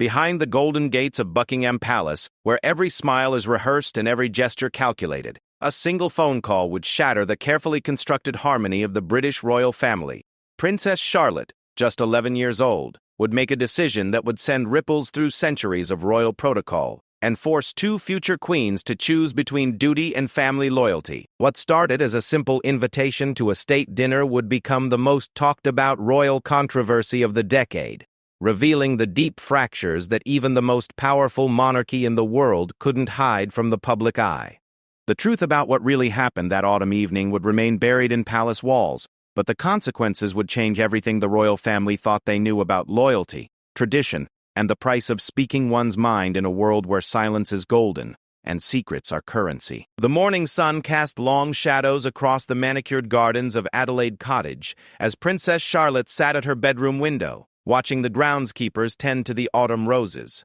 behind the golden gates of Buckingham Palace, where every smile is rehearsed and every gesture calculated, a single phone call would shatter the carefully constructed harmony of the British royal family. Princess Charlotte, just 11 years old, would make a decision that would send ripples through centuries of royal protocol and force two future queens to choose between duty and family loyalty. What started as a simple invitation to a state dinner would become the most talked-about royal controversy of the decade, revealing the deep fractures that even the most powerful monarchy in the world couldn't hide from the public eye. The truth about what really happened that autumn evening would remain buried in palace walls, but the consequences would change everything the royal family thought they knew about loyalty, tradition, and the price of speaking one's mind in a world where silence is golden and secrets are currency. The morning sun cast long shadows across the manicured gardens of Adelaide Cottage as Princess Charlotte sat at her bedroom window, watching the groundskeepers tend to the autumn roses.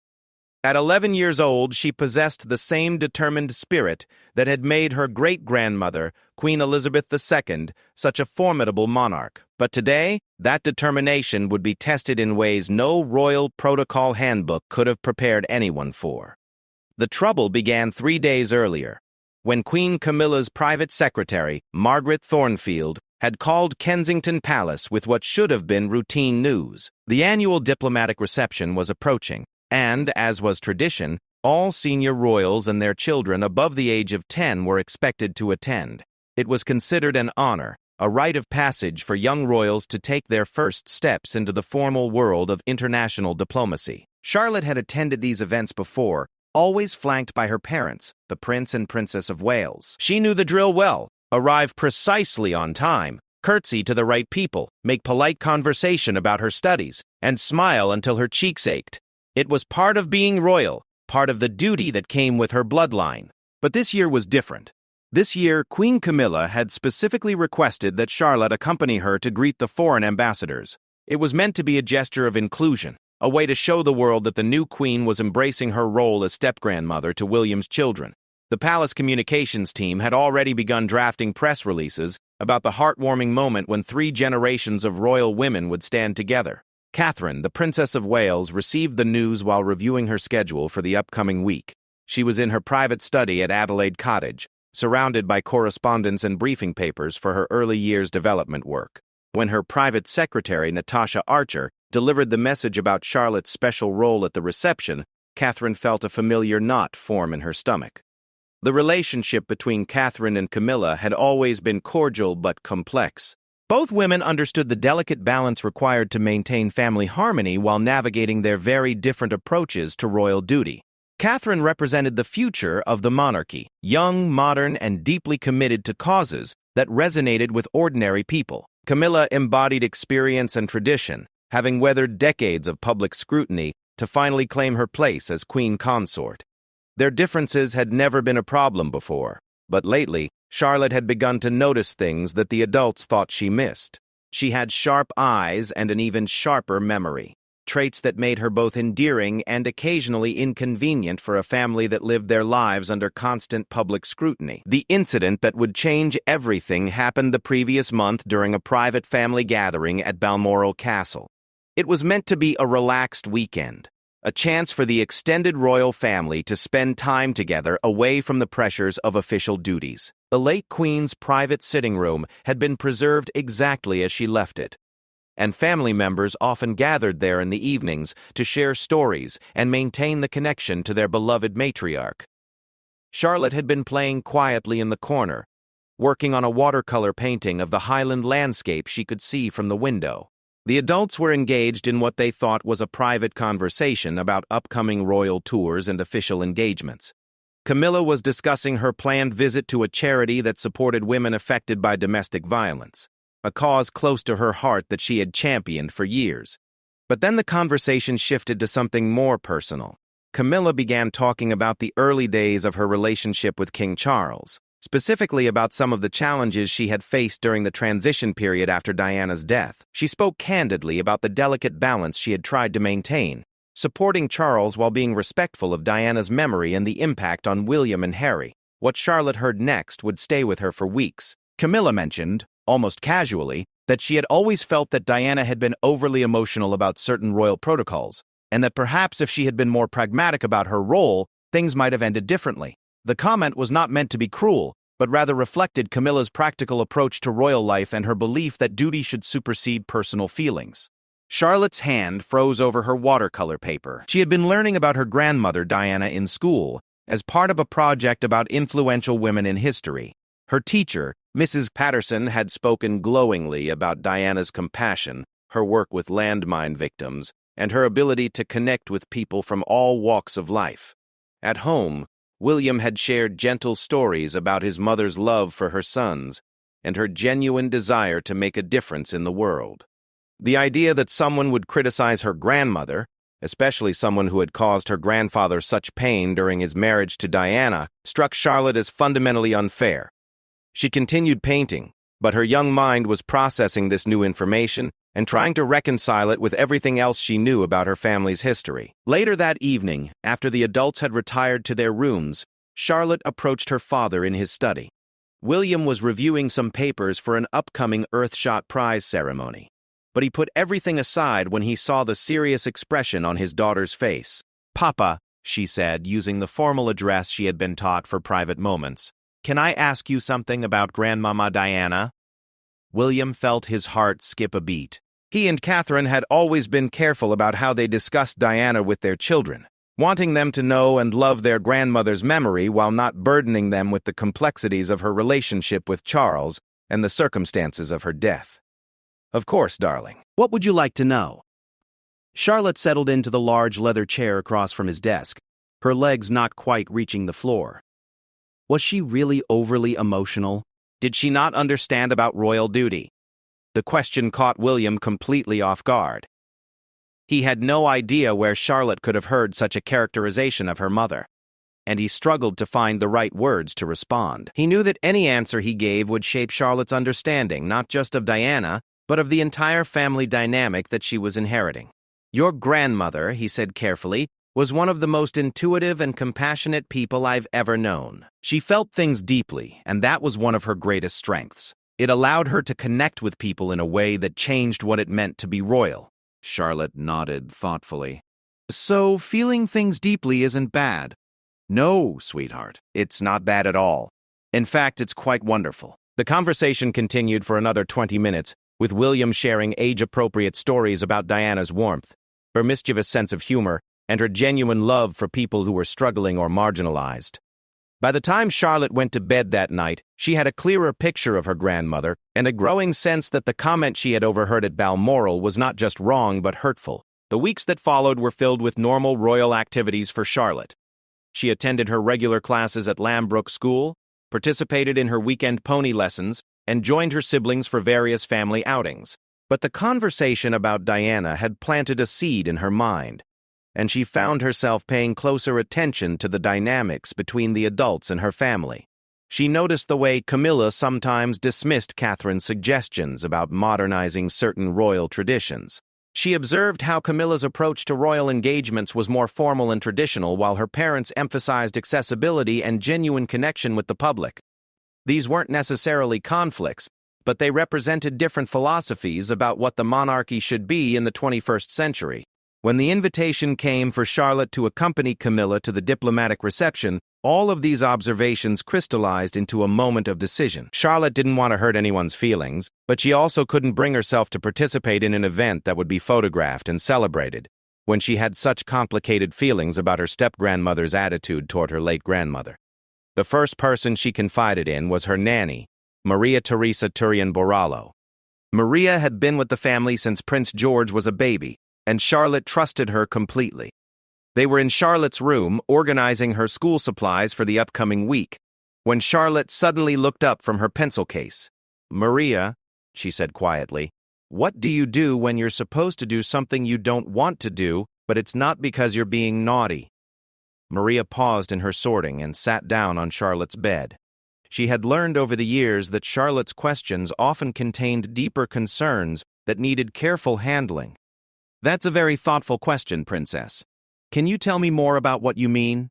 At 11 years old, she possessed the same determined spirit that had made her great-grandmother, Queen Elizabeth II, such a formidable monarch. But today, that determination would be tested in ways no royal protocol handbook could have prepared anyone for. The trouble began 3 days earlier, when Queen Camilla's private secretary, Margaret Thornfield, had called Kensington Palace with what should have been routine news. The annual diplomatic reception was approaching, and, as was tradition, all senior royals and their children above the age of 10 were expected to attend. It was considered an honor, a rite of passage for young royals to take their first steps into the formal world of international diplomacy. Charlotte had attended these events before, always flanked by her parents, the Prince and Princess of Wales. She knew the drill well: arrive precisely on time, curtsy to the right people, make polite conversation about her studies, and smile until her cheeks ached. It was part of being royal, part of the duty that came with her bloodline. But this year was different. This year, Queen Camilla had specifically requested that Charlotte accompany her to greet the foreign ambassadors. It was meant to be a gesture of inclusion, a way to show the world that the new queen was embracing her role as step-grandmother to William's children. The palace communications team had already begun drafting press releases about the heartwarming moment when 3 generations of royal women would stand together. Catherine, the Princess of Wales, received the news while reviewing her schedule for the upcoming week. She was in her private study at Adelaide Cottage, surrounded by correspondence and briefing papers for her early years development work. When her private secretary, Natasha Archer, delivered the message about Charlotte's special role at the reception, Catherine felt a familiar knot form in her stomach. The relationship between Catherine and Camilla had always been cordial but complex. Both women understood the delicate balance required to maintain family harmony while navigating their very different approaches to royal duty. Catherine represented the future of the monarchy, young, modern, and deeply committed to causes that resonated with ordinary people. Camilla embodied experience and tradition, having weathered decades of public scrutiny to finally claim her place as queen consort. Their differences had never been a problem before, but lately, Charlotte had begun to notice things that the adults thought she missed. She had sharp eyes and an even sharper memory, traits that made her both endearing and occasionally inconvenient for a family that lived their lives under constant public scrutiny. The incident that would change everything happened the previous month during a private family gathering at Balmoral Castle. It was meant to be a relaxed weekend, a chance for the extended royal family to spend time together away from the pressures of official duties. The late Queen's private sitting room had been preserved exactly as she left it, and family members often gathered there in the evenings to share stories and maintain the connection to their beloved matriarch. Charlotte had been playing quietly in the corner, working on a watercolor painting of the Highland landscape she could see from the window. The adults were engaged in what they thought was a private conversation about upcoming royal tours and official engagements. Camilla was discussing her planned visit to a charity that supported women affected by domestic violence, a cause close to her heart that she had championed for years. But then the conversation shifted to something more personal. Camilla began talking about the early days of her relationship with King Charles, specifically about some of the challenges she had faced during the transition period after Diana's death. She spoke candidly about the delicate balance she had tried to maintain, supporting Charles while being respectful of Diana's memory and the impact on William and Harry. What Charlotte heard next would stay with her for weeks. Camilla mentioned, almost casually, that she had always felt that Diana had been overly emotional about certain royal protocols, and that perhaps if she had been more pragmatic about her role, things might have ended differently. The comment was not meant to be cruel, but rather reflected Camilla's practical approach to royal life and her belief that duty should supersede personal feelings. Charlotte's hand froze over her watercolor paper. She had been learning about her grandmother, Diana, in school, as part of a project about influential women in history. Her teacher, Mrs. Patterson, had spoken glowingly about Diana's compassion, her work with landmine victims, and her ability to connect with people from all walks of life. At home, William had shared gentle stories about his mother's love for her sons and her genuine desire to make a difference in the world. The idea that someone would criticize her grandmother, especially someone who had caused her grandfather such pain during his marriage to Diana, struck Charlotte as fundamentally unfair. She continued painting, but her young mind was processing this new information and trying to reconcile it with everything else she knew about her family's history. Later that evening, after the adults had retired to their rooms, Charlotte approached her father in his study. William was reviewing some papers for an upcoming Earthshot Prize ceremony, but he put everything aside when he saw the serious expression on his daughter's face. "Papa," she said, using the formal address she had been taught for private moments, "can I ask you something about Grandmama Diana?" William felt his heart skip a beat. He and Catherine had always been careful about how they discussed Diana with their children, wanting them to know and love their grandmother's memory while not burdening them with the complexities of her relationship with Charles and the circumstances of her death. "Of course, darling. What would you like to know?" Charlotte settled into the large leather chair across from his desk, her legs not quite reaching the floor. Was she really overly emotional? Did she not understand about royal duty? The question caught William completely off guard. He had no idea where Charlotte could have heard such a characterization of her mother, and he struggled to find the right words to respond. He knew that any answer he gave would shape Charlotte's understanding, not just of Diana, but of the entire family dynamic that she was inheriting. "Your grandmother," he said carefully, "was one of the most intuitive and compassionate people I've ever known. She felt things deeply, and that was one of her greatest strengths. It allowed her to connect with people in a way that changed what it meant to be royal." Charlotte nodded thoughtfully. "So feeling things deeply isn't bad?" "No, sweetheart, it's not bad at all. In fact, it's quite wonderful." The conversation continued for another 20 minutes, with William sharing age-appropriate stories about Diana's warmth, her mischievous sense of humor, and her genuine love for people who were struggling or marginalized. By the time Charlotte went to bed that night, she had a clearer picture of her grandmother and a growing sense that the comment she had overheard at Balmoral was not just wrong but hurtful. The weeks that followed were filled with normal royal activities for Charlotte. She attended her regular classes at Lambrook School, participated in her weekend pony lessons, and joined her siblings for various family outings. But the conversation about Diana had planted a seed in her mind, and she found herself paying closer attention to the dynamics between the adults in her family. She noticed the way Camilla sometimes dismissed Catherine's suggestions about modernizing certain royal traditions. She observed how Camilla's approach to royal engagements was more formal and traditional, while her parents emphasized accessibility and genuine connection with the public. These weren't necessarily conflicts, but they represented different philosophies about what the monarchy should be in the 21st century. When the invitation came for Charlotte to accompany Camilla to the diplomatic reception, all of these observations crystallized into a moment of decision. Charlotte didn't want to hurt anyone's feelings, but she also couldn't bring herself to participate in an event that would be photographed and celebrated, when she had such complicated feelings about her step-grandmother's attitude toward her late grandmother. The first person she confided in was her nanny, Maria Teresa Turian Borallo. Maria had been with the family since Prince George was a baby, and Charlotte trusted her completely. They were in Charlotte's room, organizing her school supplies for the upcoming week, when Charlotte suddenly looked up from her pencil case. "Maria," she said quietly, "what do you do when you're supposed to do something you don't want to do, but it's not because you're being naughty?" Maria paused in her sorting and sat down on Charlotte's bed. She had learned over the years that Charlotte's questions often contained deeper concerns that needed careful handling. "That's a very thoughtful question, Princess. Can you tell me more about what you mean?"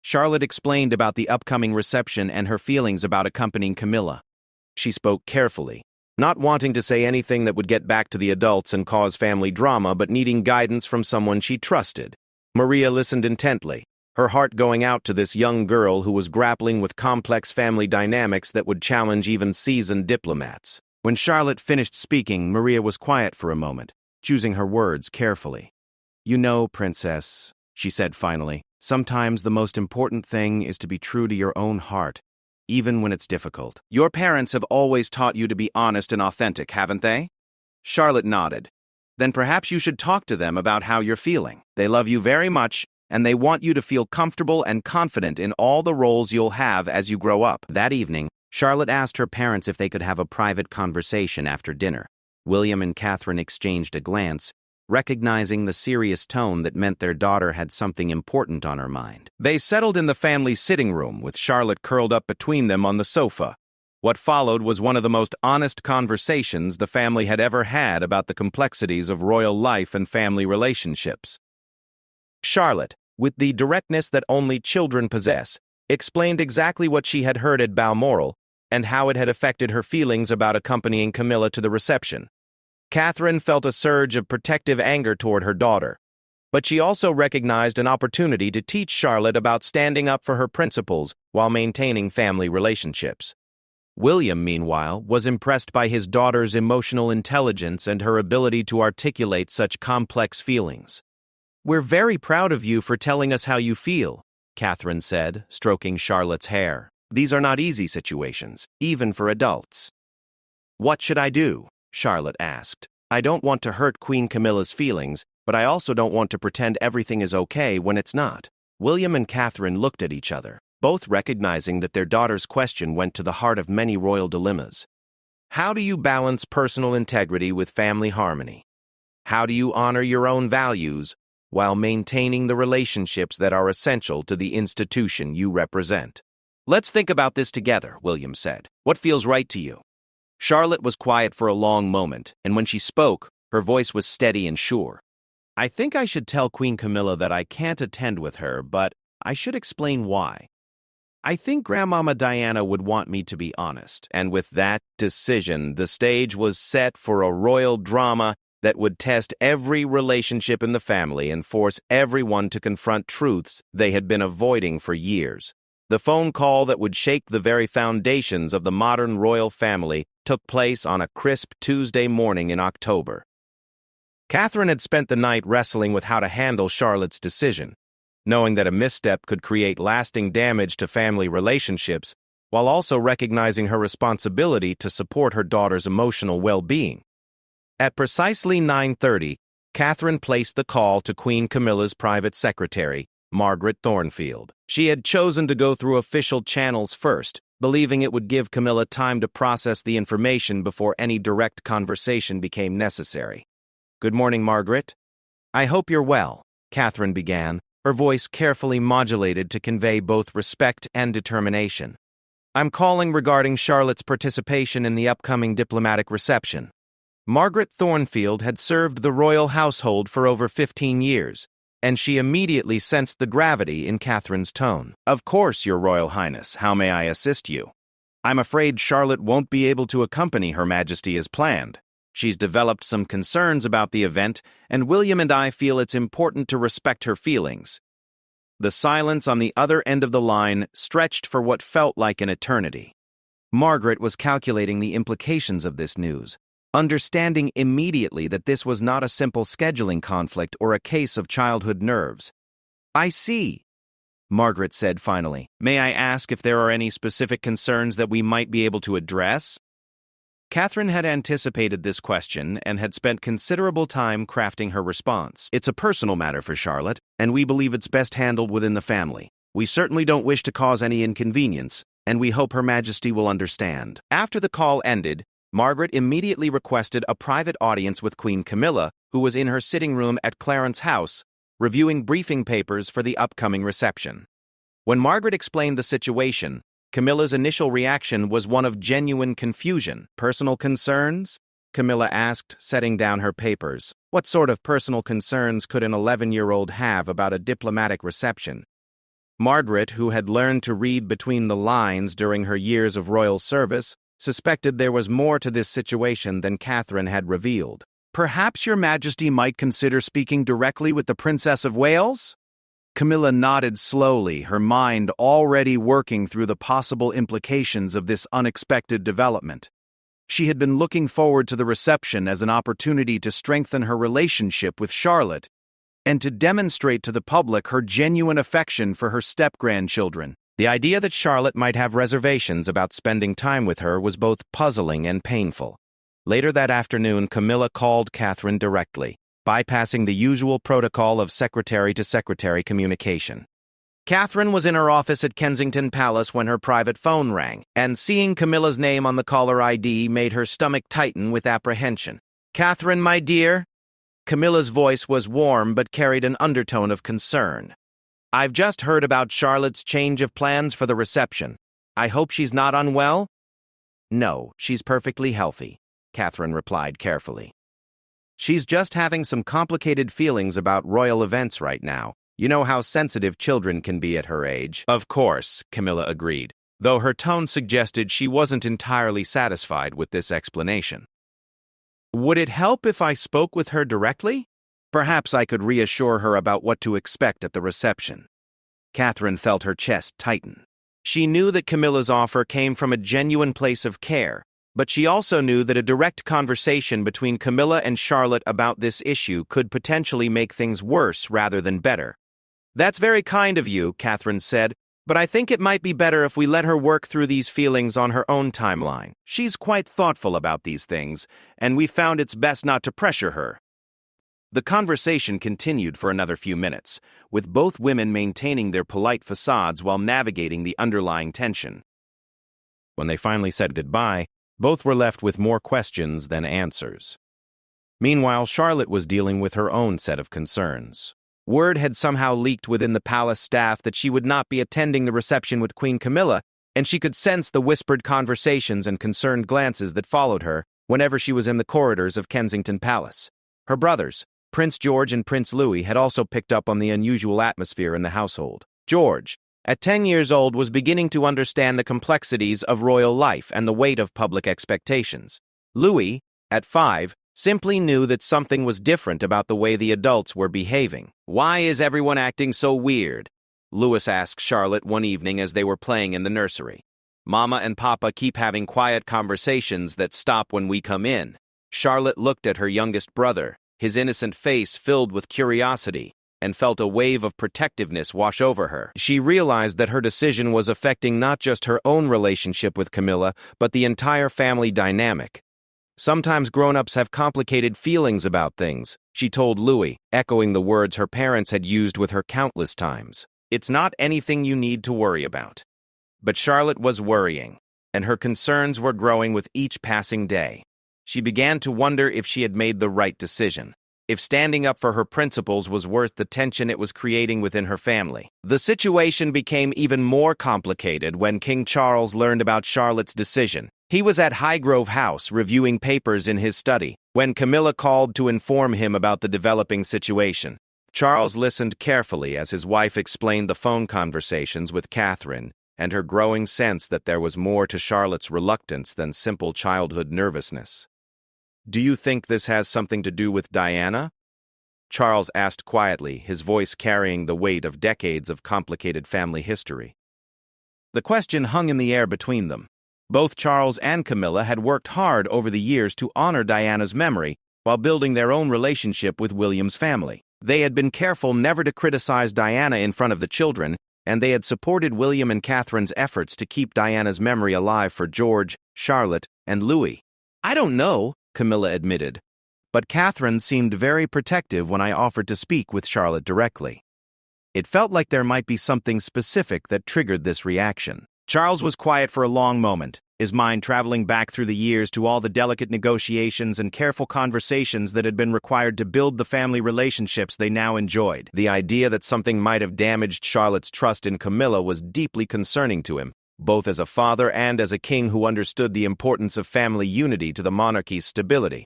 Charlotte explained about the upcoming reception and her feelings about accompanying Camilla. She spoke carefully, not wanting to say anything that would get back to the adults and cause family drama, but needing guidance from someone she trusted. Maria listened intently, her heart going out to this young girl who was grappling with complex family dynamics that would challenge even seasoned diplomats. When Charlotte finished speaking, Maria was quiet for a moment, choosing her words carefully. "You know, Princess," she said finally, "sometimes the most important thing is to be true to your own heart, even when it's difficult. Your parents have always taught you to be honest and authentic, haven't they?" Charlotte nodded. "Then perhaps you should talk to them about how you're feeling. They love you very much, and they want you to feel comfortable and confident in all the roles you'll have as you grow up." That evening, Charlotte asked her parents if they could have a private conversation after dinner. William and Catherine exchanged a glance, recognizing the serious tone that meant their daughter had something important on her mind. They settled in the family sitting room, with Charlotte curled up between them on the sofa. What followed was one of the most honest conversations the family had ever had about the complexities of royal life and family relationships. Charlotte, with the directness that only children possess, explained exactly what she had heard at Balmoral and how it had affected her feelings about accompanying Camilla to the reception. Catherine felt a surge of protective anger toward her daughter, but she also recognized an opportunity to teach Charlotte about standing up for her principles while maintaining family relationships. William, meanwhile, was impressed by his daughter's emotional intelligence and her ability to articulate such complex feelings. "We're very proud of you for telling us how you feel," Catherine said, stroking Charlotte's hair. "These are not easy situations, even for adults." "What should I do?" Charlotte asked. "I don't want to hurt Queen Camilla's feelings, but I also don't want to pretend everything is okay when it's not." William and Catherine looked at each other, both recognizing that their daughter's question went to the heart of many royal dilemmas. How do you balance personal integrity with family harmony? How do you honor your own values while maintaining the relationships that are essential to the institution you represent? "Let's think about this together," William said. "What feels right to you?" Charlotte was quiet for a long moment, and when she spoke, her voice was steady and sure. "I think I should tell Queen Camilla that I can't attend with her, but I should explain why. I think Grandmama Diana would want me to be honest." And with that decision, the stage was set for a royal drama that would test every relationship in the family and force everyone to confront truths they had been avoiding for years. The phone call that would shake the very foundations of the modern royal family took place on a crisp Tuesday morning in October. Catherine had spent the night wrestling with how to handle Charlotte's decision, knowing that a misstep could create lasting damage to family relationships, while also recognizing her responsibility to support her daughter's emotional well-being. At precisely 9:30, Catherine placed the call to Queen Camilla's private secretary, Margaret Thornfield. She had chosen to go through official channels first, believing it would give Camilla time to process the information before any direct conversation became necessary. "Good morning, Margaret. I hope you're well," Catherine began, her voice carefully modulated to convey both respect and determination. "I'm calling regarding Charlotte's participation in the upcoming diplomatic reception." Margaret Thornfield had served the royal household for over 15 years, and she immediately sensed the gravity in Catherine's tone. "Of course, Your Royal Highness. How may I assist you?" "I'm afraid Charlotte won't be able to accompany Her Majesty as planned. She's developed some concerns about the event, and William and I feel it's important to respect her feelings." The silence on the other end of the line stretched for what felt like an eternity. Margaret was calculating the implications of this news, understanding immediately that this was not a simple scheduling conflict or a case of childhood nerves. "I see," Margaret said finally. "May I ask if there are any specific concerns that we might be able to address?" Catherine had anticipated this question and had spent considerable time crafting her response. "It's a personal matter for Charlotte, and we believe it's best handled within the family. We certainly don't wish to cause any inconvenience, and we hope Her Majesty will understand." After the call ended, Margaret immediately requested a private audience with Queen Camilla, who was in her sitting room at Clarence House, reviewing briefing papers for the upcoming reception. When Margaret explained the situation, Camilla's initial reaction was one of genuine confusion. "Personal concerns?" Camilla asked, setting down her papers. What sort of personal concerns could an 11-year-old have about a diplomatic reception? Margaret, who had learned to read between the lines during her years of royal service, suspected there was more to this situation than Catherine had revealed. "Perhaps your Majesty might consider speaking directly with the Princess of Wales?" Camilla nodded slowly, her mind already working through the possible implications of this unexpected development. She had been looking forward to the reception as an opportunity to strengthen her relationship with Charlotte and to demonstrate to the public her genuine affection for her step-grandchildren. The idea that Charlotte might have reservations about spending time with her was both puzzling and painful. Later that afternoon, Camilla called Catherine directly, bypassing the usual protocol of secretary-to-secretary communication. Catherine was in her office at Kensington Palace when her private phone rang, and seeing Camilla's name on the caller ID made her stomach tighten with apprehension. "Catherine, my dear?" Camilla's voice was warm but carried an undertone of concern. "I've just heard about Charlotte's change of plans for the reception. I hope she's not unwell?" "No, she's perfectly healthy," Catherine replied carefully. "She's just having some complicated feelings about royal events right now. You know how sensitive children can be at her age." "Of course," Camilla agreed, though her tone suggested she wasn't entirely satisfied with this explanation. "Would it help if I spoke with her directly? Perhaps I could reassure her about what to expect at the reception." Catherine felt her chest tighten. She knew that Camilla's offer came from a genuine place of care, but she also knew that a direct conversation between Camilla and Charlotte about this issue could potentially make things worse rather than better. "That's very kind of you," Catherine said, "but I think it might be better if we let her work through these feelings on her own timeline. She's quite thoughtful about these things, and we found it's best not to pressure her." The conversation continued for another few minutes, with both women maintaining their polite facades while navigating the underlying tension. When they finally said goodbye, both were left with more questions than answers. Meanwhile, Charlotte was dealing with her own set of concerns. Word had somehow leaked within the palace staff that she would not be attending the reception with Queen Camilla, and she could sense the whispered conversations and concerned glances that followed her whenever she was in the corridors of Kensington Palace. Her brothers, Prince George and Prince Louis, had also picked up on the unusual atmosphere in the household. George, at 10 years old, was beginning to understand the complexities of royal life and the weight of public expectations. Louis, at 5, simply knew that something was different about the way the adults were behaving. "Why is everyone acting so weird?" Louis asked Charlotte one evening as they were playing in the nursery. "Mama and Papa keep having quiet conversations that stop when we come in." Charlotte looked at her youngest brother, his innocent face filled with curiosity, and felt a wave of protectiveness wash over her. She realized that her decision was affecting not just her own relationship with Camilla, but the entire family dynamic. "Sometimes grown-ups have complicated feelings about things," she told Louis, echoing the words her parents had used with her countless times. "It's not anything you need to worry about." But Charlotte was worrying, and her concerns were growing with each passing day. She began to wonder if she had made the right decision, if standing up for her principles was worth the tension it was creating within her family. The situation became even more complicated when King Charles learned about Charlotte's decision. He was at Highgrove House reviewing papers in his study when Camilla called to inform him about the developing situation. Charles listened carefully as his wife explained the phone conversations with Catherine and her growing sense that there was more to Charlotte's reluctance than simple childhood nervousness. "Do you think this has something to do with Diana?" Charles asked quietly, his voice carrying the weight of decades of complicated family history. The question hung in the air between them. Both Charles and Camilla had worked hard over the years to honor Diana's memory while building their own relationship with William's family. They had been careful never to criticize Diana in front of the children, and they had supported William and Catherine's efforts to keep Diana's memory alive for George, Charlotte, and Louis. "I don't know," Camilla admitted, but Catherine seemed very protective when I offered to speak with Charlotte directly. It felt like there might be something specific that triggered this reaction. Charles was quiet for a long moment, his mind traveling back through the years to all the delicate negotiations and careful conversations that had been required to build the family relationships they now enjoyed. The idea that something might have damaged Charlotte's trust in Camilla was deeply concerning to him, both as a father and as a king who understood the importance of family unity to the monarchy's stability.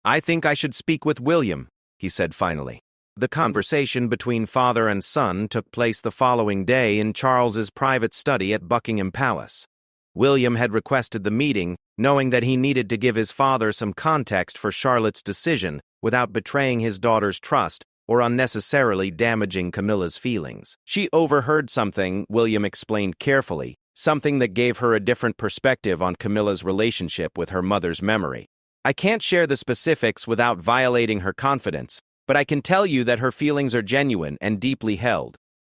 "I think I should speak with William," he said finally. The conversation between father and son took place the following day in Charles's private study at Buckingham Palace. William had requested the meeting, knowing that he needed to give his father some context for Charlotte's decision without betraying his daughter's trust or unnecessarily damaging Camilla's feelings. She overheard something, William explained carefully, something that gave her a different perspective on Camilla's relationship with her mother's memory. I can't share the specifics without violating her confidence, but I can tell you that her feelings are genuine and deeply held.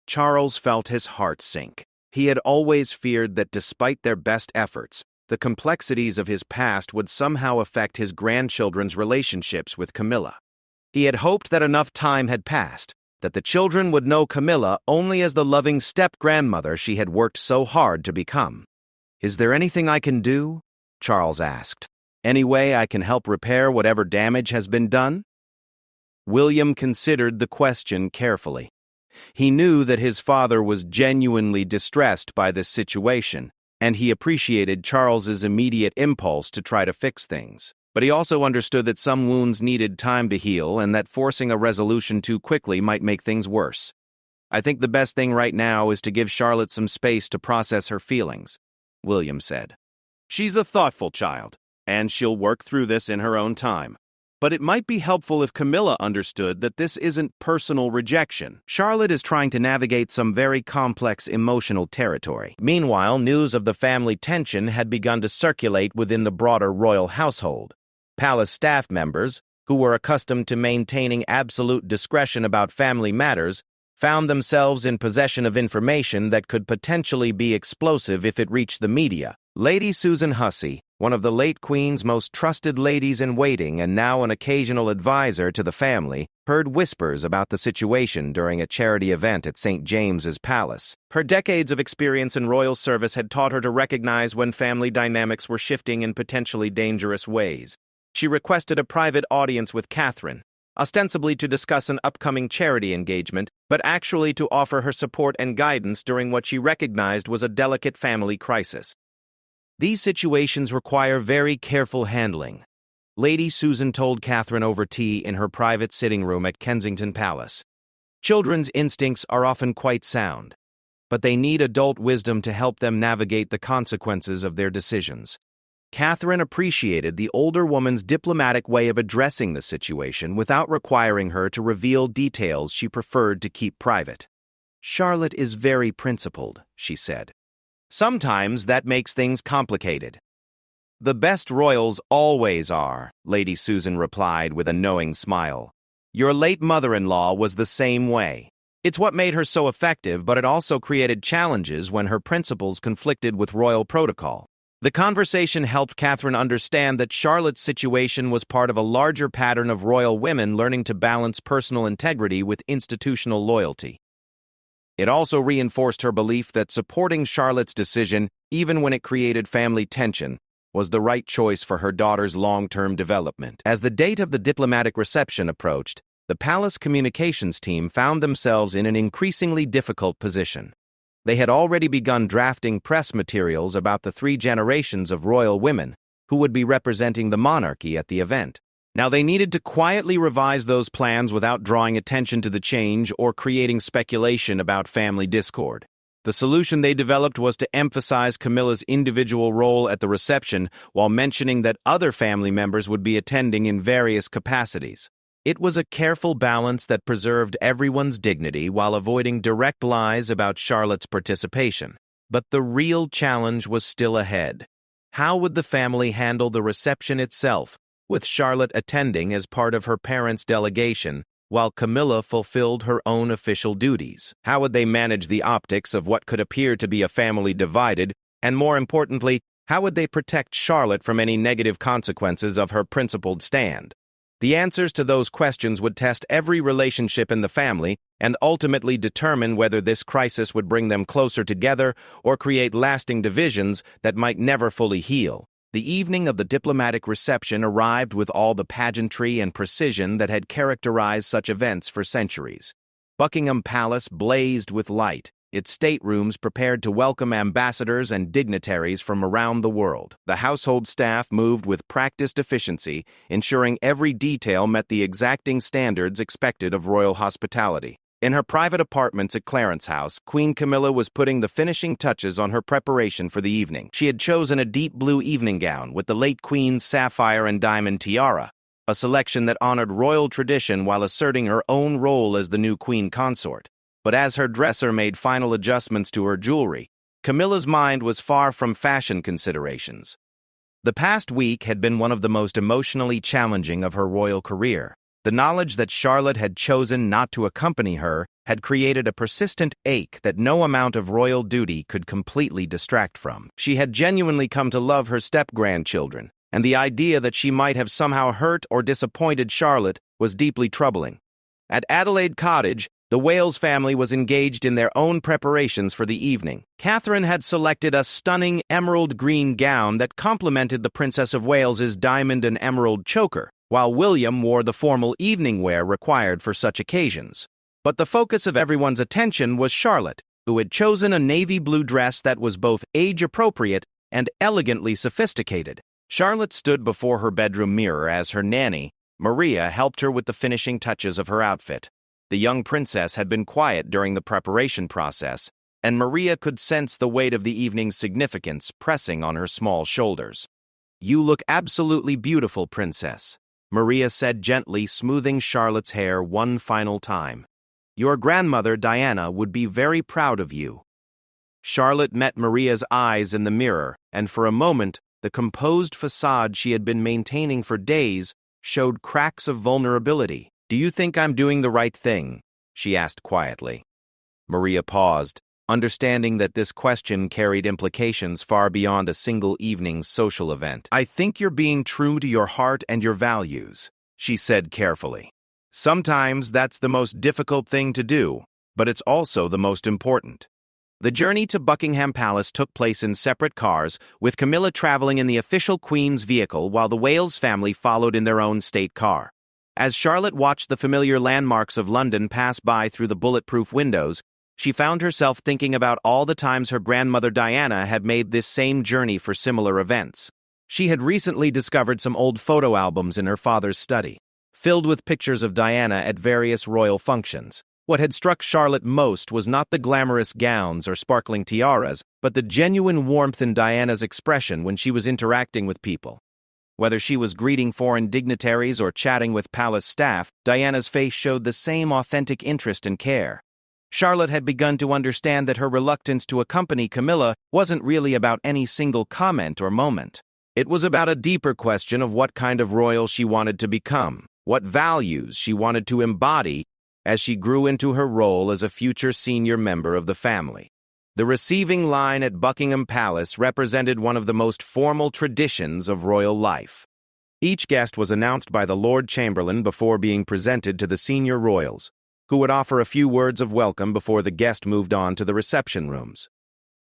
Charles felt his heart sink. He had always feared that despite their best efforts, the complexities of his past would somehow affect his grandchildren's relationships with Camilla. He had hoped that enough time had passed, that the children would know Camilla only as the loving step-grandmother she had worked so hard to become. "Is there anything I can do?" Charles asked. "Any way I can help repair whatever damage has been done?" William considered the question carefully. He knew that his father was genuinely distressed by this situation, and he appreciated Charles's immediate impulse to try to fix things. But he also understood that some wounds needed time to heal and that forcing a resolution too quickly might make things worse. "I think the best thing right now is to give Charlotte some space to process her feelings," William said. "She's a thoughtful child, and she'll work through this in her own time. But it might be helpful if Camilla understood that this isn't personal rejection. Charlotte is trying to navigate some very complex emotional territory." Meanwhile, news of the family tension had begun to circulate within the broader royal household. Palace staff members, who were accustomed to maintaining absolute discretion about family matters, found themselves in possession of information that could potentially be explosive if it reached the media. Lady Susan Hussey, one of the late Queen's most trusted ladies-in-waiting and now an occasional advisor to the family, heard whispers about the situation during a charity event at St. James's Palace. Her decades of experience in royal service had taught her to recognize when family dynamics were shifting in potentially dangerous ways. She requested a private audience with Catherine, ostensibly to discuss an upcoming charity engagement, but actually to offer her support and guidance during what she recognized was a delicate family crisis. These situations require very careful handling, Lady Susan told Catherine over tea in her private sitting room at Kensington Palace. Children's instincts are often quite sound, but they need adult wisdom to help them navigate the consequences of their decisions. Catherine appreciated the older woman's diplomatic way of addressing the situation without requiring her to reveal details she preferred to keep private. "Charlotte is very principled," she said. "Sometimes that makes things complicated." "The best royals always are," Lady Susan replied with a knowing smile. "Your late mother-in-law was the same way. It's what made her so effective, but it also created challenges when her principles conflicted with royal protocol." The conversation helped Catherine understand that Charlotte's situation was part of a larger pattern of royal women learning to balance personal integrity with institutional loyalty. It also reinforced her belief that supporting Charlotte's decision, even when it created family tension, was the right choice for her daughter's long-term development. As the date of the diplomatic reception approached, the palace communications team found themselves in an increasingly difficult position. They had already begun drafting press materials about the 3 generations of royal women who would be representing the monarchy at the event. Now they needed to quietly revise those plans without drawing attention to the change or creating speculation about family discord. The solution they developed was to emphasize Camilla's individual role at the reception while mentioning that other family members would be attending in various capacities. It was a careful balance that preserved everyone's dignity while avoiding direct lies about Charlotte's participation. But the real challenge was still ahead. How would the family handle the reception itself, with Charlotte attending as part of her parents' delegation, while Camilla fulfilled her own official duties? How would they manage the optics of what could appear to be a family divided, and more importantly, how would they protect Charlotte from any negative consequences of her principled stand? The answers to those questions would test every relationship in the family and ultimately determine whether this crisis would bring them closer together or create lasting divisions that might never fully heal. The evening of the diplomatic reception arrived with all the pageantry and precision that had characterized such events for centuries. Buckingham Palace blazed with light, its staterooms prepared to welcome ambassadors and dignitaries from around the world. The household staff moved with practiced efficiency, ensuring every detail met the exacting standards expected of royal hospitality. In her private apartments at Clarence House, Queen Camilla was putting the finishing touches on her preparation for the evening. She had chosen a deep blue evening gown with the late Queen's sapphire and diamond tiara, a selection that honored royal tradition while asserting her own role as the new queen consort. But as her dresser made final adjustments to her jewelry, Camilla's mind was far from fashion considerations. The past week had been one of the most emotionally challenging of her royal career. The knowledge that Charlotte had chosen not to accompany her had created a persistent ache that no amount of royal duty could completely distract from. She had genuinely come to love her step-grandchildren, and the idea that she might have somehow hurt or disappointed Charlotte was deeply troubling. At Adelaide Cottage, the Wales family was engaged in their own preparations for the evening. Catherine had selected a stunning emerald green gown that complemented the Princess of Wales's diamond and emerald choker, while William wore the formal evening wear required for such occasions. But the focus of everyone's attention was Charlotte, who had chosen a navy blue dress that was both age-appropriate and elegantly sophisticated. Charlotte stood before her bedroom mirror as her nanny, Maria, helped her with the finishing touches of her outfit. The young princess had been quiet during the preparation process, and Maria could sense the weight of the evening's significance pressing on her small shoulders. "You look absolutely beautiful, princess," Maria said gently, smoothing Charlotte's hair one final time. "Your grandmother, Diana, would be very proud of you." Charlotte met Maria's eyes in the mirror, and for a moment, the composed facade she had been maintaining for days showed cracks of vulnerability. "Do you think I'm doing the right thing?" she asked quietly. Maria paused, understanding that this question carried implications far beyond a single evening's social event. "I think you're being true to your heart and your values," she said carefully. "Sometimes that's the most difficult thing to do, but it's also the most important." The journey to Buckingham Palace took place in separate cars, with Camilla traveling in the official Queen's vehicle while the Wales family followed in their own state car. As Charlotte watched the familiar landmarks of London pass by through the bulletproof windows, she found herself thinking about all the times her grandmother Diana had made this same journey for similar events. She had recently discovered some old photo albums in her father's study, filled with pictures of Diana at various royal functions. What had struck Charlotte most was not the glamorous gowns or sparkling tiaras, but the genuine warmth in Diana's expression when she was interacting with people. Whether she was greeting foreign dignitaries or chatting with palace staff, Diana's face showed the same authentic interest and care. Charlotte had begun to understand that her reluctance to accompany Camilla wasn't really about any single comment or moment. It was about a deeper question of what kind of royal she wanted to become, what values she wanted to embody as she grew into her role as a future senior member of the family. The receiving line at Buckingham Palace represented one of the most formal traditions of royal life. Each guest was announced by the Lord Chamberlain before being presented to the senior royals, who would offer a few words of welcome before the guest moved on to the reception rooms.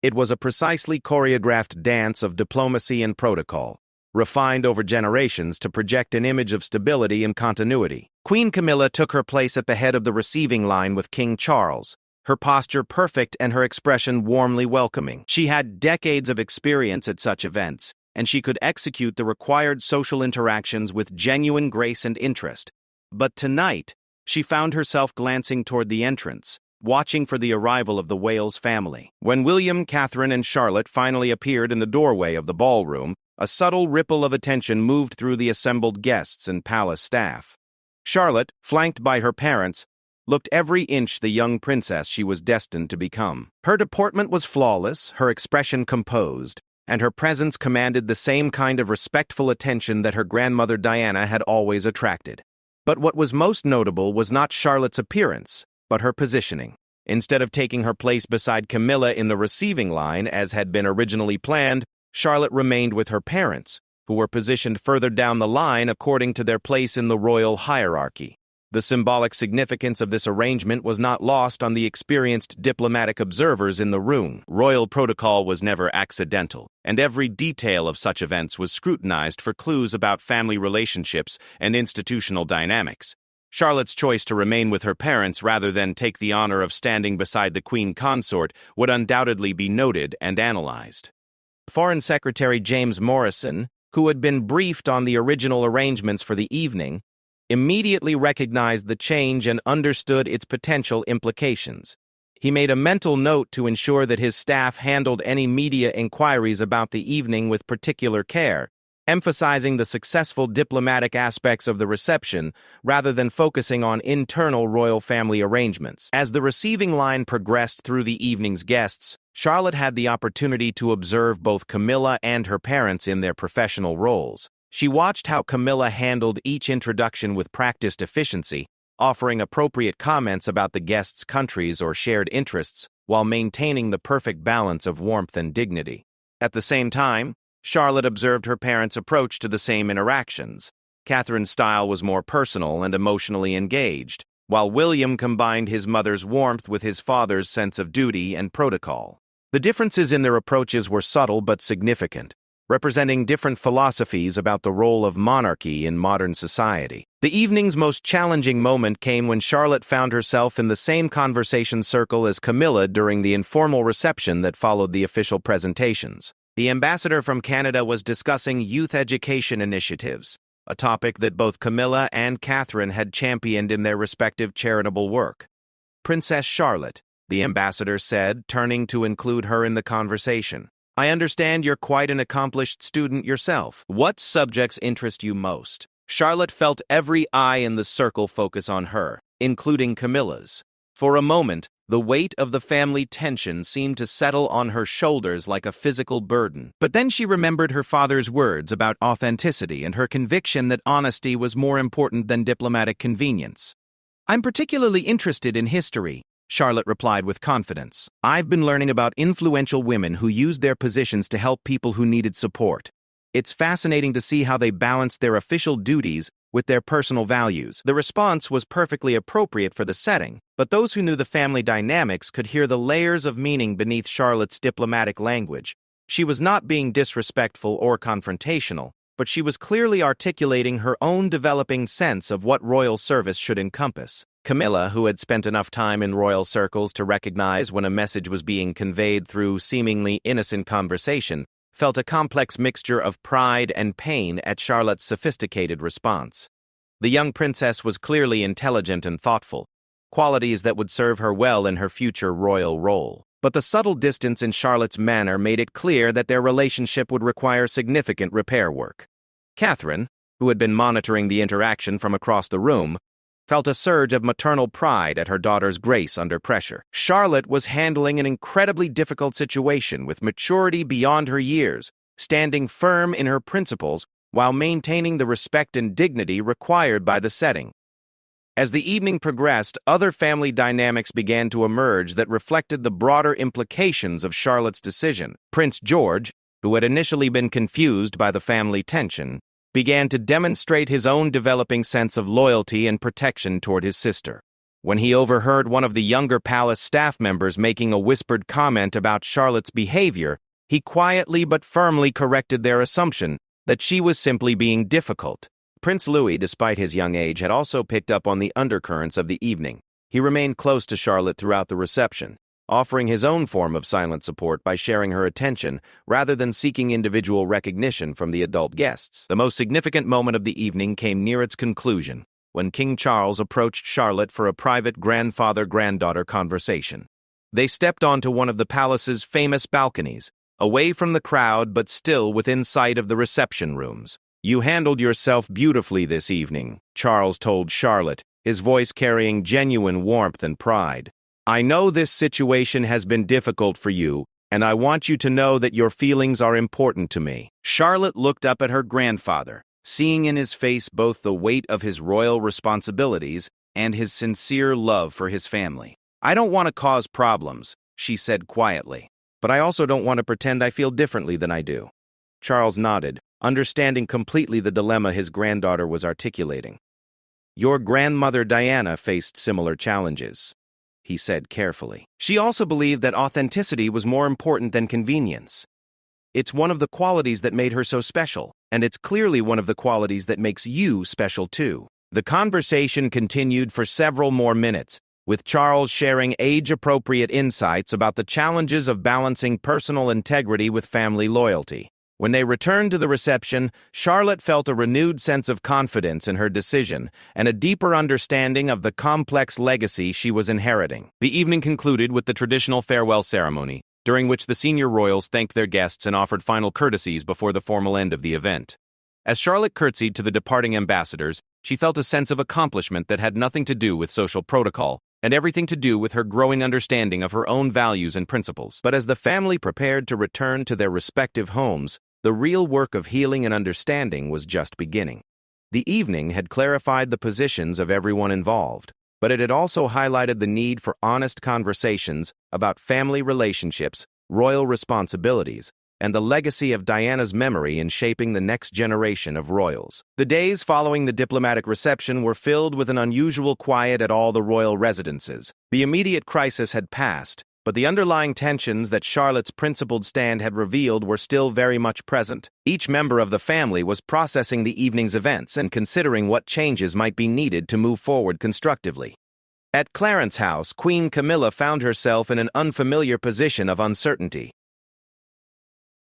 It was a precisely choreographed dance of diplomacy and protocol, refined over generations to project an image of stability and continuity. Queen Camilla took her place at the head of the receiving line with King Charles, her posture perfect and her expression warmly welcoming. She had decades of experience at such events, and she could execute the required social interactions with genuine grace and interest. But tonight, she found herself glancing toward the entrance, watching for the arrival of the Wales family. When William, Catherine, and Charlotte finally appeared in the doorway of the ballroom, a subtle ripple of attention moved through the assembled guests and palace staff. Charlotte, flanked by her parents, looked every inch the young princess she was destined to become. Her deportment was flawless, her expression composed, and her presence commanded the same kind of respectful attention that her grandmother Diana had always attracted. But what was most notable was not Charlotte's appearance, but her positioning. Instead of taking her place beside Camilla in the receiving line, as had been originally planned, Charlotte remained with her parents, who were positioned further down the line according to their place in the royal hierarchy. The symbolic significance of this arrangement was not lost on the experienced diplomatic observers in the room. Royal protocol was never accidental, and every detail of such events was scrutinized for clues about family relationships and institutional dynamics. Charlotte's choice to remain with her parents rather than take the honor of standing beside the queen consort would undoubtedly be noted and analyzed. Foreign Secretary James Morrison, who had been briefed on the original arrangements for the evening, immediately recognized the change and understood its potential implications. He made a mental note to ensure that his staff handled any media inquiries about the evening with particular care, emphasizing the successful diplomatic aspects of the reception rather than focusing on internal royal family arrangements. As the receiving line progressed through the evening's guests, Charlotte had the opportunity to observe both Camilla and her parents in their professional roles. She watched how Camilla handled each introduction with practiced efficiency, offering appropriate comments about the guests' countries or shared interests while maintaining the perfect balance of warmth and dignity. At the same time, Charlotte observed her parents' approach to the same interactions. Catherine's style was more personal and emotionally engaged, while William combined his mother's warmth with his father's sense of duty and protocol. The differences in their approaches were subtle but significant, representing different philosophies about the role of monarchy in modern society. The evening's most challenging moment came when Charlotte found herself in the same conversation circle as Camilla during the informal reception that followed the official presentations. The ambassador from Canada was discussing youth education initiatives, a topic that both Camilla and Catherine had championed in their respective charitable work. "Princess Charlotte," the ambassador said, turning to include her in the conversation. "I understand you're quite an accomplished student yourself. What subjects interest you most?" Charlotte felt every eye in the circle focus on her, including Camilla's. For a moment, the weight of the family tension seemed to settle on her shoulders like a physical burden. But then she remembered her father's words about authenticity and her conviction that honesty was more important than diplomatic convenience. "I'm particularly interested in history," Charlotte replied with confidence. "I've been learning about influential women who used their positions to help people who needed support. It's fascinating to see how they balanced their official duties with their personal values." The response was perfectly appropriate for the setting, but those who knew the family dynamics could hear the layers of meaning beneath Charlotte's diplomatic language. She was not being disrespectful or confrontational, but she was clearly articulating her own developing sense of what royal service should encompass. Camilla, who had spent enough time in royal circles to recognize when a message was being conveyed through seemingly innocent conversation, felt a complex mixture of pride and pain at Charlotte's sophisticated response. The young princess was clearly intelligent and thoughtful, qualities that would serve her well in her future royal role. But the subtle distance in Charlotte's manner made it clear that their relationship would require significant repair work. Catherine, who had been monitoring the interaction from across the room, felt a surge of maternal pride at her daughter's grace under pressure. Charlotte was handling an incredibly difficult situation with maturity beyond her years, standing firm in her principles while maintaining the respect and dignity required by the setting. As the evening progressed, other family dynamics began to emerge that reflected the broader implications of Charlotte's decision. Prince George, who had initially been confused by the family tension, began to demonstrate his own developing sense of loyalty and protection toward his sister. When he overheard one of the younger palace staff members making a whispered comment about Charlotte's behavior, he quietly but firmly corrected their assumption that she was simply being difficult. Prince Louis, despite his young age, had also picked up on the undercurrents of the evening. He remained close to Charlotte throughout the reception, offering his own form of silent support by sharing her attention rather than seeking individual recognition from the adult guests. The most significant moment of the evening came near its conclusion, when King Charles approached Charlotte for a private grandfather-granddaughter conversation. They stepped onto one of the palace's famous balconies, away from the crowd but still within sight of the reception rooms. "You handled yourself beautifully this evening," Charles told Charlotte, his voice carrying genuine warmth and pride. "I know this situation has been difficult for you, and I want you to know that your feelings are important to me." Charlotte looked up at her grandfather, seeing in his face both the weight of his royal responsibilities and his sincere love for his family. "I don't want to cause problems," she said quietly, "but I also don't want to pretend I feel differently than I do." Charles nodded, understanding completely the dilemma his granddaughter was articulating. "Your grandmother Diana faced similar challenges," he said carefully. "She also believed that authenticity was more important than convenience. It's one of the qualities that made her so special, and it's clearly one of the qualities that makes you special too." The conversation continued for several more minutes, with Charles sharing age-appropriate insights about the challenges of balancing personal integrity with family loyalty. When they returned to the reception, Charlotte felt a renewed sense of confidence in her decision and a deeper understanding of the complex legacy she was inheriting. The evening concluded with the traditional farewell ceremony, during which the senior royals thanked their guests and offered final courtesies before the formal end of the event. As Charlotte curtsied to the departing ambassadors, she felt a sense of accomplishment that had nothing to do with social protocol and everything to do with her growing understanding of her own values and principles. But as the family prepared to return to their respective homes, the real work of healing and understanding was just beginning. The evening had clarified the positions of everyone involved, but it had also highlighted the need for honest conversations about family relationships, royal responsibilities, and the legacy of Diana's memory in shaping the next generation of royals. The days following the diplomatic reception were filled with an unusual quiet at all the royal residences. The immediate crisis had passed, but the underlying tensions that Charlotte's principled stand had revealed were still very much present. Each member of the family was processing the evening's events and considering what changes might be needed to move forward constructively. At Clarence House, Queen Camilla found herself in an unfamiliar position of uncertainty.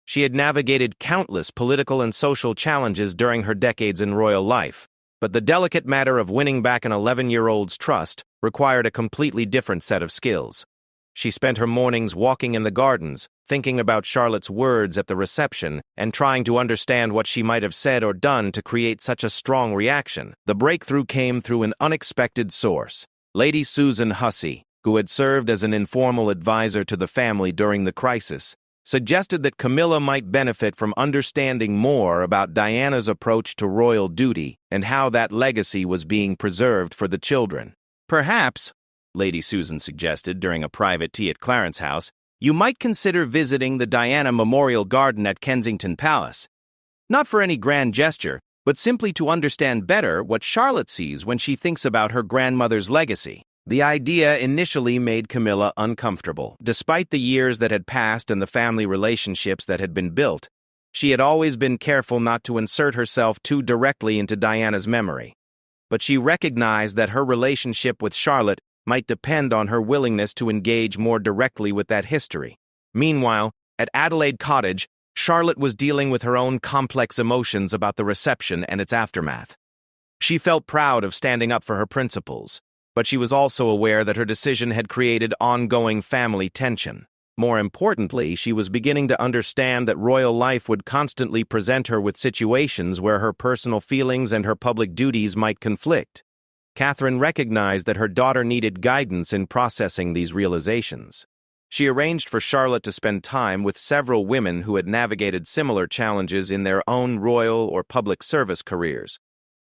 She had navigated countless political and social challenges during her decades in royal life, but the delicate matter of winning back an 11-year-old's trust required a completely different set of skills. She spent her mornings walking in the gardens, thinking about Charlotte's words at the reception and trying to understand what she might have said or done to create such a strong reaction. The breakthrough came through an unexpected source. Lady Susan Hussey, who had served as an informal advisor to the family during the crisis, suggested that Camilla might benefit from understanding more about Diana's approach to royal duty and how that legacy was being preserved for the children. Perhaps, Lady Susan suggested during a private tea at Clarence House, you might consider visiting the Diana Memorial Garden at Kensington Palace. Not for any grand gesture, but simply to understand better what Charlotte sees when she thinks about her grandmother's legacy. The idea initially made Camilla uncomfortable. Despite the years that had passed and the family relationships that had been built, she had always been careful not to insert herself too directly into Diana's memory. But she recognized that her relationship with Charlotte might depend on her willingness to engage more directly with that history. Meanwhile, at Adelaide Cottage, Charlotte was dealing with her own complex emotions about the reception and its aftermath. She felt proud of standing up for her principles, but she was also aware that her decision had created ongoing family tension. More importantly, she was beginning to understand that royal life would constantly present her with situations where her personal feelings and her public duties might conflict. Catherine recognized that her daughter needed guidance in processing these realizations. She arranged for Charlotte to spend time with several women who had navigated similar challenges in their own royal or public service careers.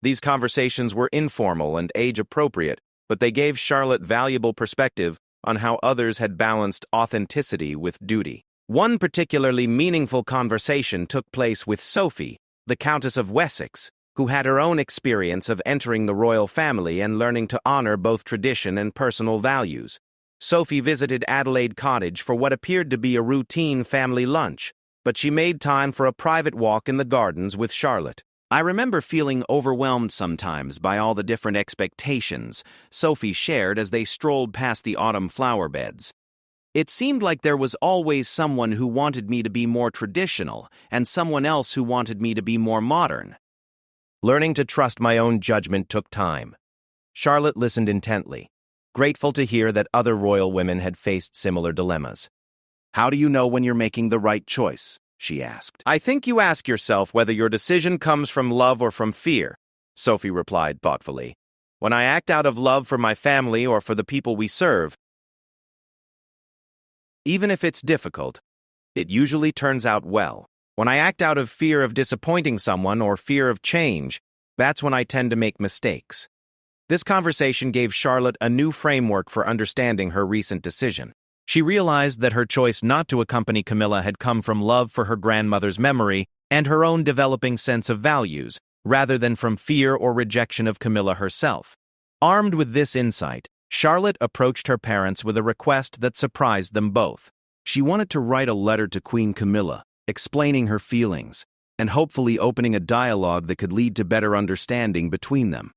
These conversations were informal and age-appropriate, but they gave Charlotte valuable perspective on how others had balanced authenticity with duty. One particularly meaningful conversation took place with Sophie, the Countess of Wessex, who had her own experience of entering the royal family and learning to honor both tradition and personal values. Sophie visited Adelaide Cottage for what appeared to be a routine family lunch, but she made time for a private walk in the gardens with Charlotte. I remember feeling overwhelmed sometimes by all the different expectations Sophie shared as they strolled past the autumn flower beds. It seemed like there was always someone who wanted me to be more traditional and someone else who wanted me to be more modern. Learning to trust my own judgment took time. Charlotte listened intently, grateful to hear that other royal women had faced similar dilemmas. "How do you know when you're making the right choice?" she asked. "I think you ask yourself whether your decision comes from love or from fear," Sophie replied thoughtfully. "When I act out of love for my family or for the people we serve, even if it's difficult, it usually turns out well. When I act out of fear of disappointing someone or fear of change, that's when I tend to make mistakes." This conversation gave Charlotte a new framework for understanding her recent decision. She realized that her choice not to accompany Camilla had come from love for her grandmother's memory and her own developing sense of values, rather than from fear or rejection of Camilla herself. Armed with this insight, Charlotte approached her parents with a request that surprised them both. She wanted to write a letter to Queen Camilla, explaining her feelings, and hopefully opening a dialogue that could lead to better understanding between them.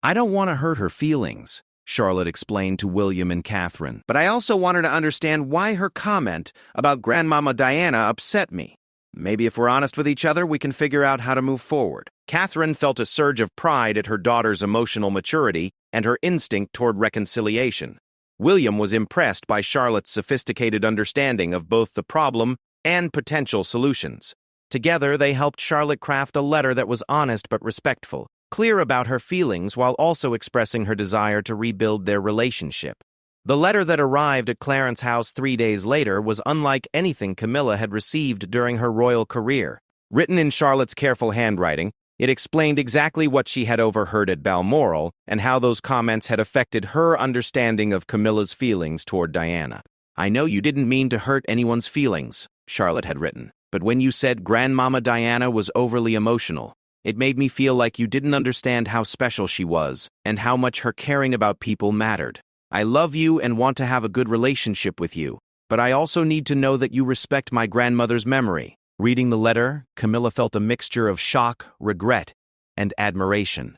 "I don't want to hurt her feelings," Charlotte explained to William and Catherine, "but I also want her to understand why her comment about Grandmama Diana upset me. Maybe if we're honest with each other, we can figure out how to move forward. Catherine felt a surge of pride at her daughter's emotional maturity and her instinct toward reconciliation. William was impressed by Charlotte's sophisticated understanding of both the problem and potential solutions. Together, they helped Charlotte craft a letter that was honest but respectful, clear about her feelings while also expressing her desire to rebuild their relationship. The letter that arrived at Clarence's house 3 days later was unlike anything Camilla had received during her royal career. Written in Charlotte's careful handwriting, it explained exactly what she had overheard at Balmoral and how those comments had affected her understanding of Camilla's feelings toward Diana. "I know you didn't mean to hurt anyone's feelings," Charlotte had written, "but when you said Grandmama Diana was overly emotional, it made me feel like you didn't understand how special she was and how much her caring about people mattered. I love you and want to have a good relationship with you, but I also need to know that you respect my grandmother's memory." Reading the letter, Camilla felt a mixture of shock, regret, and admiration.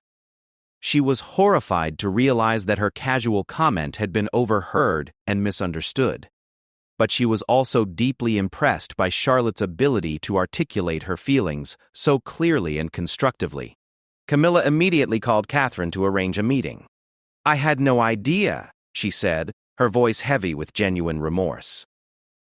She was horrified to realize that her casual comment had been overheard and misunderstood. But she was also deeply impressed by Charlotte's ability to articulate her feelings so clearly and constructively. Camilla immediately called Catherine to arrange a meeting. "I had no idea," she said, her voice heavy with genuine remorse.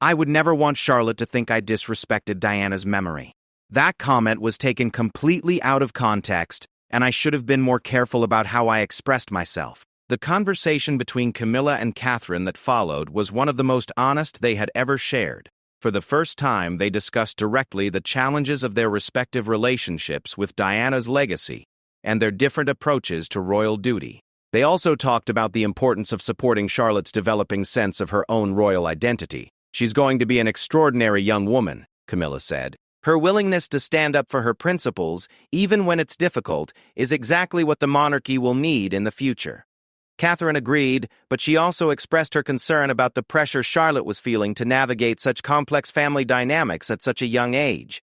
"I would never want Charlotte to think I disrespected Diana's memory. That comment was taken completely out of context, and I should have been more careful about how I expressed myself." The conversation between Camilla and Catherine that followed was one of the most honest they had ever shared. For the first time, they discussed directly the challenges of their respective relationships with Diana's legacy and their different approaches to royal duty. They also talked about the importance of supporting Charlotte's developing sense of her own royal identity. "She's going to be an extraordinary young woman," Camilla said. "Her willingness to stand up for her principles, even when it's difficult, is exactly what the monarchy will need in the future." Catherine agreed, but she also expressed her concern about the pressure Charlotte was feeling to navigate such complex family dynamics at such a young age.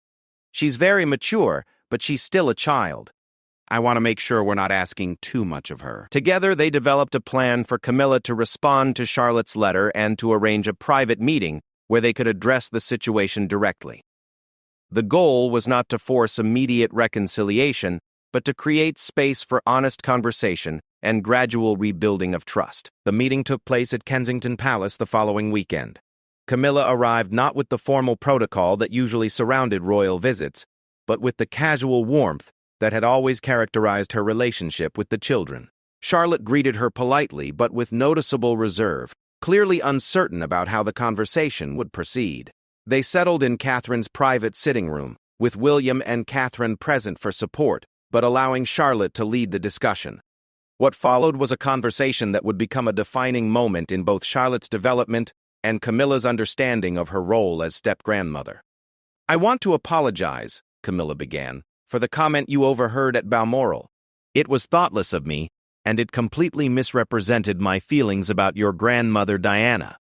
"She's very mature, but she's still a child. I want to make sure we're not asking too much of her." Together, they developed a plan for Camilla to respond to Charlotte's letter and to arrange a private meeting where they could address the situation directly. The goal was not to force immediate reconciliation, but to create space for honest conversation and gradual rebuilding of trust. The meeting took place at Kensington Palace the following weekend. Camilla arrived not with the formal protocol that usually surrounded royal visits, but with the casual warmth that had always characterized her relationship with the children. Charlotte greeted her politely but with noticeable reserve, clearly uncertain about how the conversation would proceed. They settled in Catherine's private sitting room, with William and Catherine present for support, but allowing Charlotte to lead the discussion. What followed was a conversation that would become a defining moment in both Charlotte's development and Camilla's understanding of her role as step-grandmother. "I want to apologize," Camilla began, "for the comment you overheard at Balmoral. It was thoughtless of me, and it completely misrepresented my feelings about your grandmother Diana."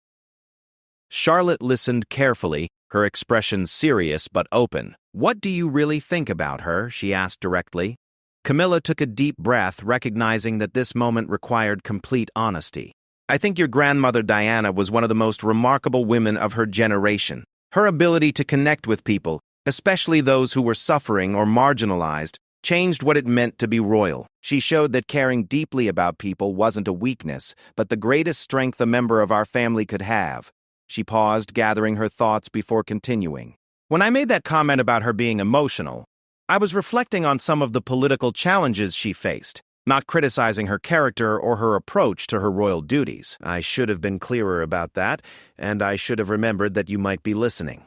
Charlotte listened carefully, her expression serious but open. "What do you really think about her?" she asked directly. Camilla took a deep breath, recognizing that this moment required complete honesty. "I think your grandmother Diana was one of the most remarkable women of her generation. Her ability to connect with people, especially those who were suffering or marginalized, changed what it meant to be royal. She showed that caring deeply about people wasn't a weakness, but the greatest strength a member of our family could have." She paused, gathering her thoughts before continuing. "When I made that comment about her being emotional, I was reflecting on some of the political challenges she faced, not criticizing her character or her approach to her royal duties. I should have been clearer about that, and I should have remembered that you might be listening."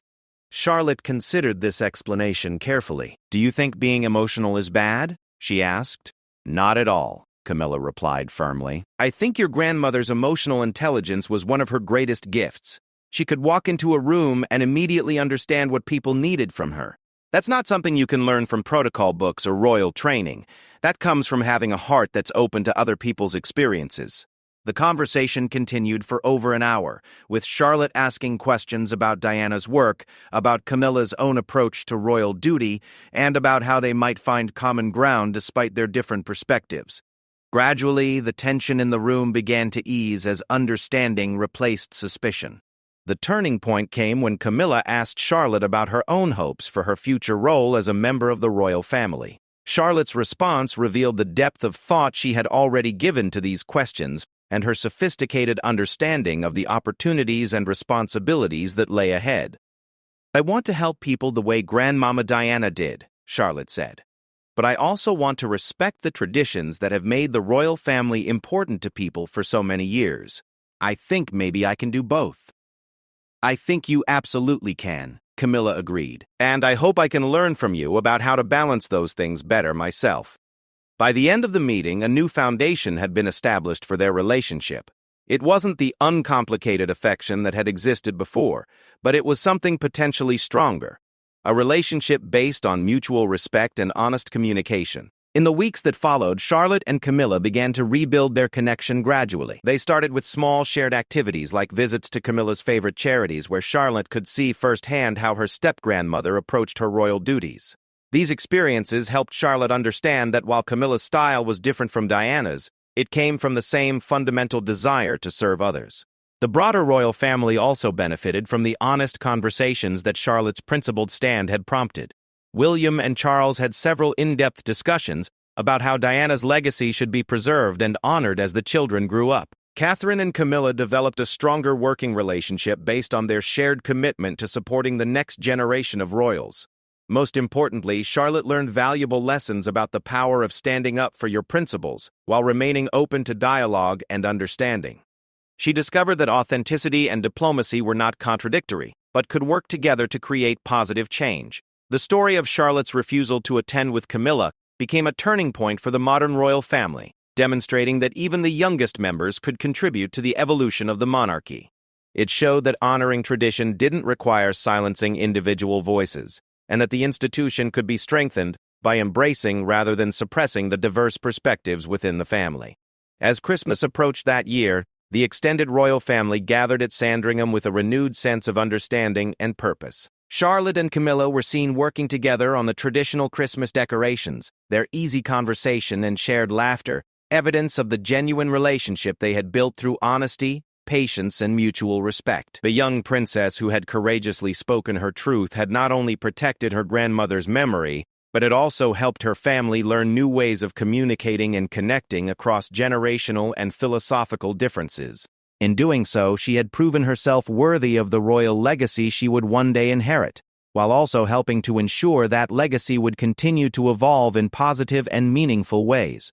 Charlotte considered this explanation carefully. "Do you think being emotional is bad?" she asked. "Not at all," Camilla replied firmly. "I think your grandmother's emotional intelligence was one of her greatest gifts. She could walk into a room and immediately understand what people needed from her. That's not something you can learn from protocol books or royal training. That comes from having a heart that's open to other people's experiences." The conversation continued for over an hour, with Charlotte asking questions about Diana's work, about Camilla's own approach to royal duty, and about how they might find common ground despite their different perspectives. Gradually, the tension in the room began to ease as understanding replaced suspicion. The turning point came when Camilla asked Charlotte about her own hopes for her future role as a member of the royal family. Charlotte's response revealed the depth of thought she had already given to these questions and her sophisticated understanding of the opportunities and responsibilities that lay ahead. "I want to help people the way Grandmama Diana did," Charlotte said. "But I also want to respect the traditions that have made the royal family important to people for so many years. I think maybe I can do both." "I think you absolutely can," Camilla agreed, "and I hope I can learn from you about how to balance those things better myself." By the end of the meeting, a new foundation had been established for their relationship. It wasn't the uncomplicated affection that had existed before, but it was something potentially stronger, a relationship based on mutual respect and honest communication. In the weeks that followed, Charlotte and Camilla began to rebuild their connection gradually. They started with small shared activities like visits to Camilla's favorite charities, where Charlotte could see firsthand how her step-grandmother approached her royal duties. These experiences helped Charlotte understand that while Camilla's style was different from Diana's, it came from the same fundamental desire to serve others. The broader royal family also benefited from the honest conversations that Charlotte's principled stand had prompted. William and Charles had several in-depth discussions about how Diana's legacy should be preserved and honored as the children grew up. Catherine and Camilla developed a stronger working relationship based on their shared commitment to supporting the next generation of royals. Most importantly, Charlotte learned valuable lessons about the power of standing up for your principles while remaining open to dialogue and understanding. She discovered that authenticity and diplomacy were not contradictory, but could work together to create positive change. The story of Charlotte's refusal to attend with Camilla became a turning point for the modern royal family, demonstrating that even the youngest members could contribute to the evolution of the monarchy. It showed that honoring tradition didn't require silencing individual voices, and that the institution could be strengthened by embracing rather than suppressing the diverse perspectives within the family. As Christmas approached that year, the extended royal family gathered at Sandringham with a renewed sense of understanding and purpose. Charlotte and Camilla were seen working together on the traditional Christmas decorations, their easy conversation and shared laughter, evidence of the genuine relationship they had built through honesty, patience, and mutual respect. The young princess who had courageously spoken her truth had not only protected her grandmother's memory, but it also helped her family learn new ways of communicating and connecting across generational and philosophical differences. In doing so, she had proven herself worthy of the royal legacy she would one day inherit, while also helping to ensure that legacy would continue to evolve in positive and meaningful ways.